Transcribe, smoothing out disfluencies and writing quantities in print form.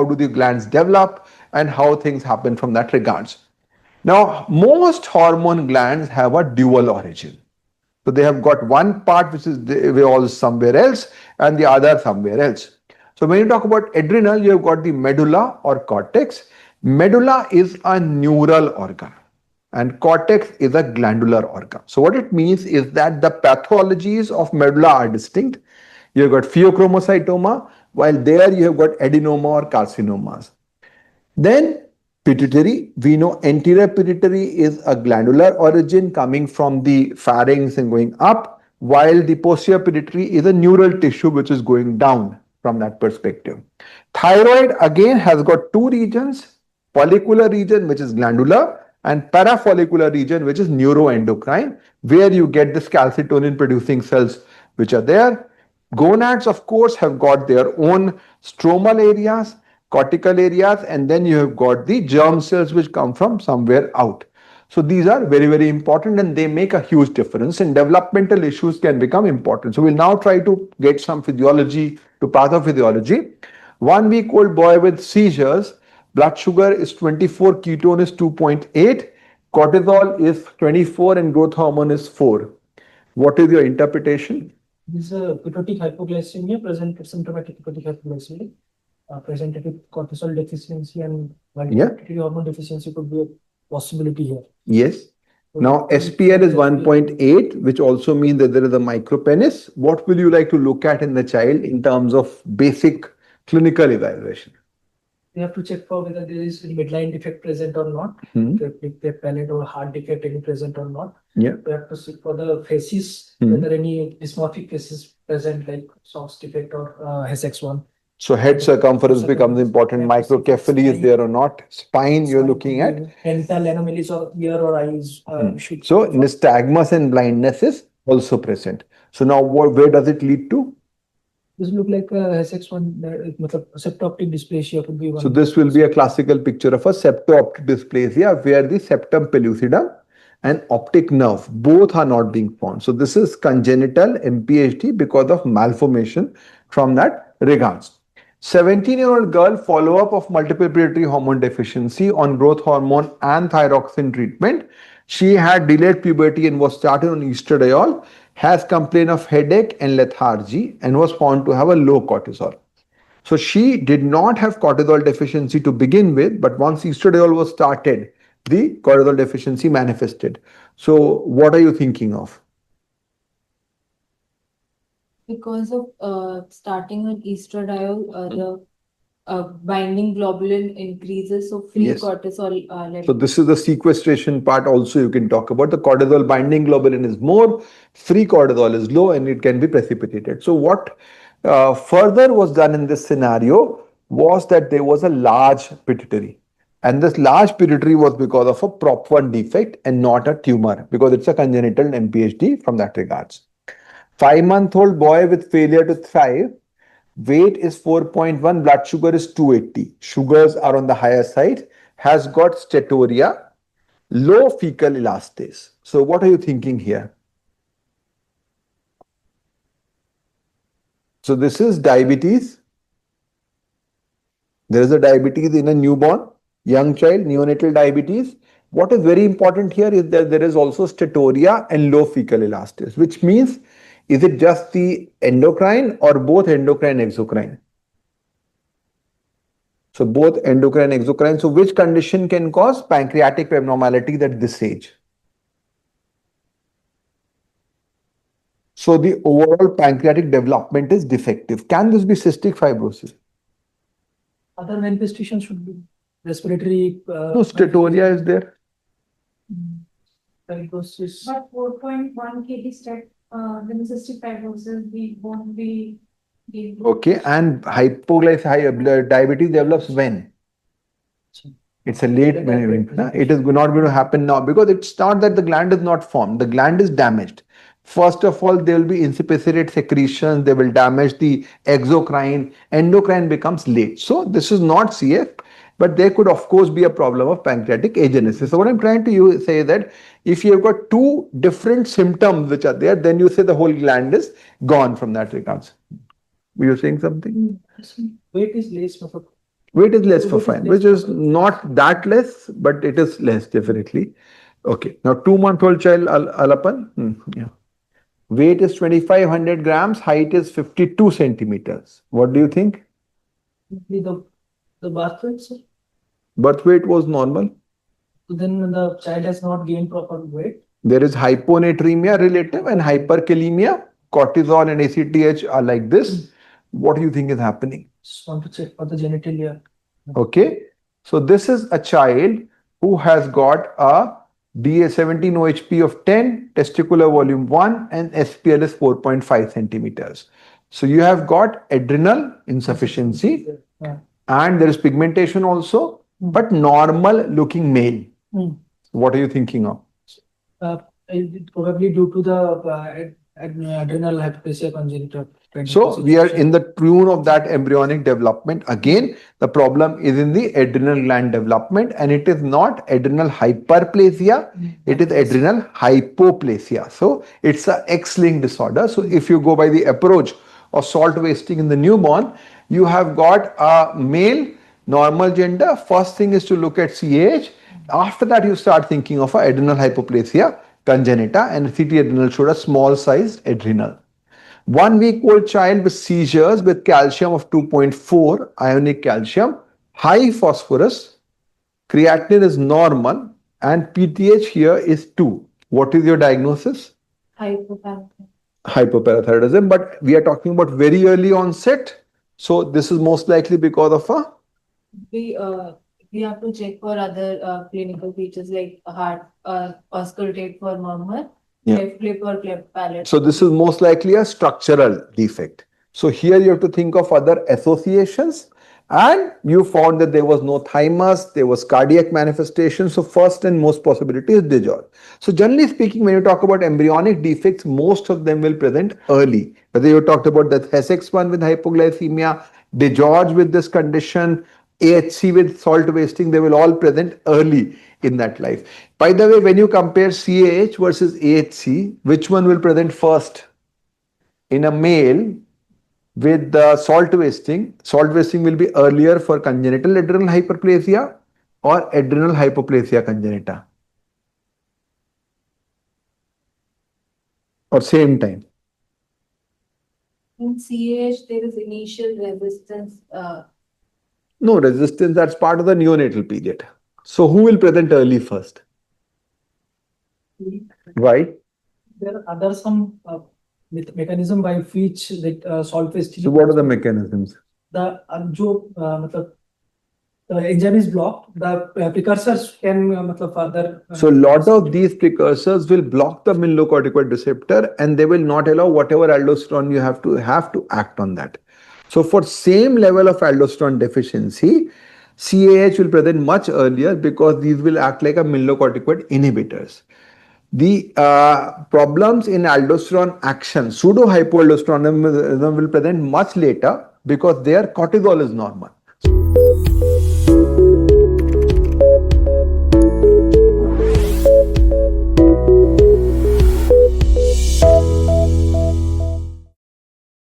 do the glands develop, and how things happen from that regards. Now, most hormone glands have a dual origin. So they have got one part which is somewhere else and the other somewhere else. So when you talk about adrenal, you have got the medulla or cortex. Medulla is a neural organ and cortex is a glandular organ. So what it means is that the pathologies of medulla are distinct. You have got pheochromocytoma, while there you have got adenoma or carcinomas. Then pituitary, we know anterior pituitary is a glandular origin coming from the pharynx and going up, while the posterior pituitary is a neural tissue which is going down from that perspective. Thyroid again has got two regions, follicular region which is glandular and parafollicular region which is neuroendocrine, where you get this calcitonin producing cells which are there. Gonads of course have got their own stromal areas, cortical areas, and then you have got the germ cells which come from somewhere out. So these are very, very important and they make a huge difference, and developmental issues can become important. So we'll now try to get some physiology to pathophysiology. 1 week old boy with seizures, blood sugar is 24, ketone is 2.8, cortisol is 24 and growth hormone is 4. What is your interpretation? This is a pituitary hypoglycemia, presented symptomatic pituitary hypoglycemia, presented with cortisol deficiency, and pituitary hormone deficiency could be a possibility here. Yes. Now SPL is 1.8, which also means that there is a micropenis. What will you like to look at in the child in terms of basic clinical evaluation? We have to check for whether there is midline defect present or not, if the palate or heart defect any present or not. Yeah. We have to see for the faces, whether any dysmorphic faces present like SOX defect or HX1. So head circumference becomes important. Microcephaly is there or not. Spine you're looking at. Dental anomalies or ear or eyes. So nystagmus and blindness is also present. So now where does it lead to? This look like a HX1, septo-optic dysplasia could be one. So this will be a classical picture of a septo-optic dysplasia where the septum pellucidum and optic nerve both are not being formed. So this is congenital MPHD because of malformation from that regards. 17-year-old girl, follow-up of multiple pituitary hormone deficiency on growth hormone and thyroxine treatment. She had delayed puberty and was started on estradiol, has complaint of headache and lethargy and was found to have a low cortisol. So she did not have cortisol deficiency to begin with, but once estradiol was started, the cortisol deficiency manifested. So what are you thinking of? Because of starting with estradiol, the binding globulin increases, so free cortisol level. So this is the sequestration part also you can talk about. The cortisol binding globulin is more, free cortisol is low, and it can be precipitated. So what further was done in this scenario was that there was a large pituitary. And this large pituitary was because of a prop1 defect and not a tumor, because it's a congenital MPHD from that regards. 5-month-old boy with failure to thrive, weight is 4.1, blood sugar is 280. Sugars are on the higher side, has got steatorrhea, low fecal elastase. So what are you thinking here? So this is diabetes. There is a diabetes in a newborn, young child, neonatal diabetes. What is very important here is that there is also steatorrhea and low fecal elastase, which means is it just the endocrine or both endocrine and exocrine? So both endocrine and exocrine. So which condition can cause pancreatic abnormality at this age? So the overall pancreatic development is defective. Can this be cystic fibrosis? Other manifestations should be respiratory. No, steatorrhea is there. Fibrosis. But 4.1 kg stat, then cystic fibrosis, we won't be. Okay, and hypoglycemia, diabetes develops when? It's a late event. It is not going to happen now because it's not that the gland is not formed. The gland is damaged. First of all, there will be insipid secretions. They will damage the exocrine. Endocrine becomes late. So this is not CF, but there could of course be a problem of pancreatic agenesis. So what I'm trying to say that if you've got two different symptoms which are there, then you say the whole gland is gone from that regards. Were you saying something? Weight is less. Weight is less for Weight is fine, less which is for- not that less, but it is less definitely. Okay. Now 2-month-old child Alapan. Yeah. Weight is 2500 grams. Height is 52 centimeters. What do you think? The birth weight, sir. Birth weight was normal. So then the child has not gained proper weight. There is hyponatremia relative and hyperkalemia. Cortisol and ACTH are like this. What do you think is happening? Just want to check for the genitalia. Okay. So this is a child who has got a DA17 OHP of 10, testicular volume 1, and SPL is 4.5 centimeters. So you have got adrenal insufficiency Yeah. and there is pigmentation also, but normal looking male. What are you thinking of? It probably due to the adrenal hypoplasia congenita. kind of So we are situation. in the tune of that embryonic development. Again, the problem is in the adrenal gland development and it is not adrenal hyperplasia, it is adrenal hypoplasia. So it's a X-linked disorder. So if you go by the approach of salt wasting in the newborn, you have got a male, normal gender. First thing is to look at CAH. After that, you start thinking of a adrenal hypoplasia congenita, and CT adrenal showed a small sized adrenal. 1-week-old child with seizures with calcium of 2.4 ionic calcium, high phosphorus, creatinine is normal, and PTH here is 2. What is your diagnosis? Hypocalcemia. Hypoparathyroidism, but we are talking about very early onset. So this is most likely because of a We have to check for other clinical features like heart, auscultate for murmur, Yeah. cleft lip or cleft palate. So this is most likely a structural defect. So here you have to think of other associations, and you found that there was no thymus, there was cardiac manifestation. So first and most possibility is DiGeorge. So generally speaking, when you talk about embryonic defects, most of them will present early. Whether you talked about the Essex one with hypoglycemia, DiGeorge with this condition, AHC with salt wasting, they will all present early in that life. By the way, when you compare CAH versus AHC, which one will present first? In a male with the salt wasting will be earlier for congenital adrenal hyperplasia or adrenal hypoplasia congenita, or same time. In CAH, there is initial resistance. No resistance, that's part of the neonatal period. So who will present early first? Why? There are some mechanism by which that salt wasting. So what are the mechanisms? The the enzyme is blocked. The precursors can further. So lot of these precursors will block the mineralocorticoid receptor and they will not allow whatever aldosterone you have to act on that. So for same level of aldosterone deficiency, CAH will present much earlier because these will act like a mineralocorticoid inhibitors. The problems in aldosterone action, pseudo-hypoaldosteronism will present much later because their cortisol is normal.